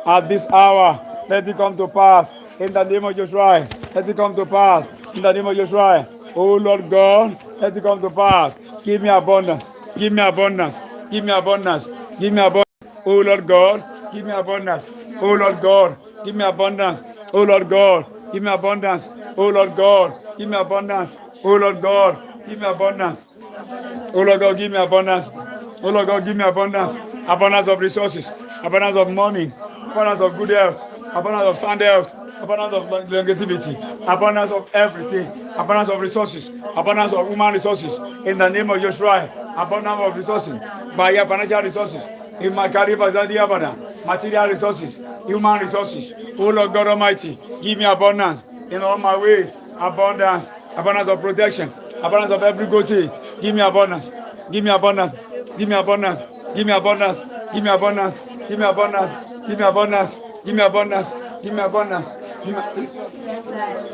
at this hour. Let it come to pass in the name of Joshua. Let it come to pass in the name of Joshua. Oh Lord God, let it come to pass. Give me abundance. Give me abundance. Give me abundance. Give me abundance. Oh Lord God, give me abundance. Oh Lord God, give me abundance. Oh Lord God, give me abundance. Oh Lord God, give me abundance. Oh Lord God, give me abundance. Oh Lord God, give me abundance. Oh Lord God, give me abundance. Abundance of resources, abundance of money, abundance of good health, abundance of sound health, abundance of longevity, abundance of everything, abundance of resources, abundance of human resources. In the name of Joshua, abundance of resources, by your financial resources, in my career, material resources, human resources. Oh Lord God Almighty, give me abundance in all my ways. Abundance, abundance of protection, abundance of every good thing. Give me abundance. Give me abundance. Give me abundance. Give me abundance. Give me abundance. Give me abundance. Give me abundance. Give me abundance. Give me abundance. Give me